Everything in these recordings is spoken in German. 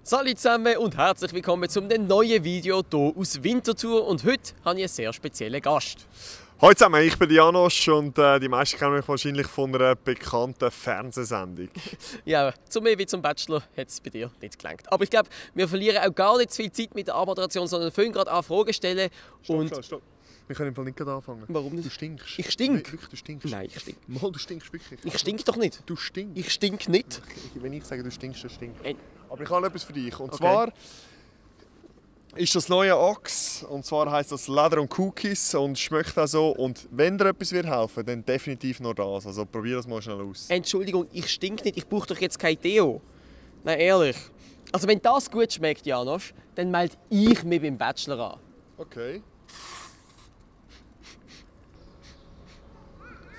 Salut zusammen und herzlich willkommen zum neuen Video hier aus Winterthur. Und heute habe ich einen sehr speziellen Gast. Hallo zusammen, ich bin Janosch und die meisten kennen mich wahrscheinlich von einer bekannten Fernsehsendung. Ja, zu mehr wie zum Bachelor hat es bei dir nicht gelangt. Aber ich glaube, wir verlieren auch gar nicht zu viel Zeit mit der Abmoderation, sondern fangen gerade an Fragen stellen. Stopp. Wir können im Fall nicht anfangen. Warum nicht? Du stinkst. Ich stink? Wirklich, du stinkst. Nein, ich stink. Mal, du stinkst wirklich. Ich stink doch nicht. Du stinkst. Ich stink nicht. Wenn ich sage, du stinkst, dann stinkst. Nein. Aber ich habe etwas für dich. Und Okay. zwar ist das neue Axe. Und zwar heisst das Leather und Cookies und schmeckt auch so. Und wenn dir etwas wird helfen, dann definitiv nur das. Also probier das mal schnell aus. Entschuldigung, ich stink nicht. Ich brauche doch jetzt kein Deo. Nein, ehrlich. Also wenn das gut schmeckt, Janosch, dann melde ich mich beim Bachelor an. Okay.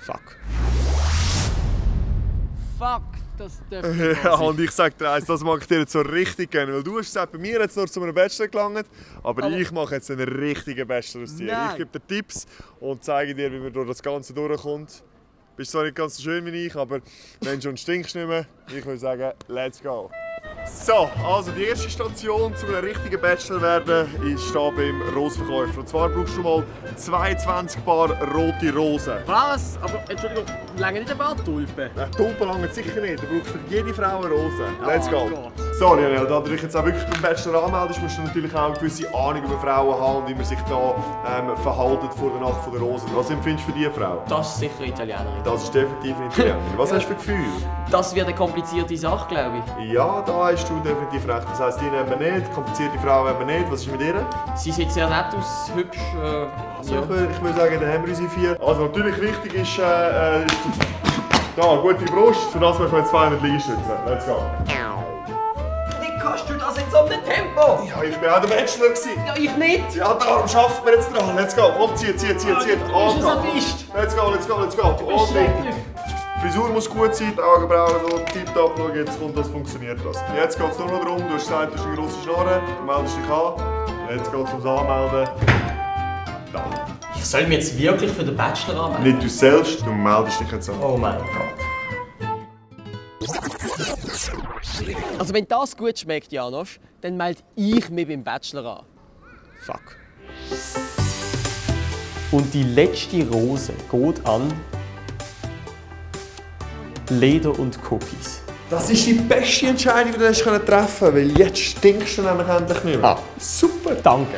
Fuck. Fuck, das darf nicht Ja, wahr sein. und ich sage dir eins, das mag ich dir jetzt so richtig gerne. Weil du hast gesagt, bei mir jetzt nur zu einem Bachelor gelangt, aber ich mache jetzt einen richtigen Bachelor aus dir. Nein. Ich gebe dir Tipps und zeige dir, wie man durch das Ganze durchkommt. Bist zwar nicht ganz so schön wie ich, aber wenn schon stinkst nicht mehr, ich würde sagen, let's go. So, also die erste Station zu einem richtigen Bachelor werden ist hier beim Rosenverkäufer. Und zwar brauchst du mal 22 Paar rote Rosen. Was? Aber Entschuldigung, lange nicht ein paar Tulpen? Tulpen langen sicher nicht, du brauchst für jede Frau eine Rose. Let's Oh go. Gott. So Lionel, da du dich jetzt auch wirklich beim Bachelor anmeldest, musst du natürlich auch eine gewisse Ahnung über Frauen haben und wie man sich da verhaltet vor der Nacht der Rosen. Was empfindest du für diese Frau? Das ist sicher Italienerin. Das ist definitiv eine Italienerin. Was hast du für Gefühl? Das wird eine komplizierte Sache, glaube ich. Ja, da hast du definitiv recht. Das heisst, die nehmen wir nicht, komplizierte Frauen haben wir nicht. Was ist mit ihr? Sie sieht sehr nett aus, hübsch. Also Ja. ich würde sagen, dann haben wir unsere 4. Also natürlich wichtig ist, da, gute Brust. Für das machen wir jetzt 200 Liegestütze. Let's go. Wie kannst du das in so einem Tempo? Ja, ich war auch der Bachelor gewesen. Ja, ich nicht. Ja, darum schaffen wir jetzt dran. Let's go. Komm, zieh. Du bist ein Sadist. Let's go. Du bist schrecklich. Die Frisur muss gut sein, die Augenbrauen so tipptopp. Schau, jetzt kommt das, funktioniert das. Jetzt geht es nur noch darum, du hast gesagt, du hast eine grosse Schnorre, du meldest dich an. Jetzt geht es ums Anmelden. Da. Ich soll mich jetzt wirklich für den Bachelor anmelden? Nicht du selbst, du meldest dich jetzt an. Oh mein Gott. Also wenn das gut schmeckt, Janosch, dann melde ich mich beim Bachelor an. Fuck. Und die letzte Rose geht an Leder und Cookies. Das ist die beste Entscheidung, die du hast treffen konntest, weil jetzt stinkst du nämlich endlich nicht mehr. Ah, super. Danke.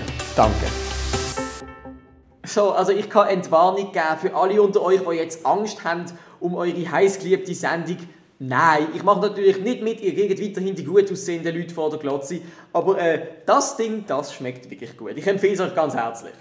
So, also ich kann Entwarnung geben für alle unter euch, die jetzt Angst haben um eure heißgeliebte Sendung. Nein, ich mache natürlich nicht mit, ihr kriegt weiterhin die gut aussehenden Leute vor der Glotze. Aber das Ding, das schmeckt wirklich gut. Ich empfehle es euch ganz herzlich.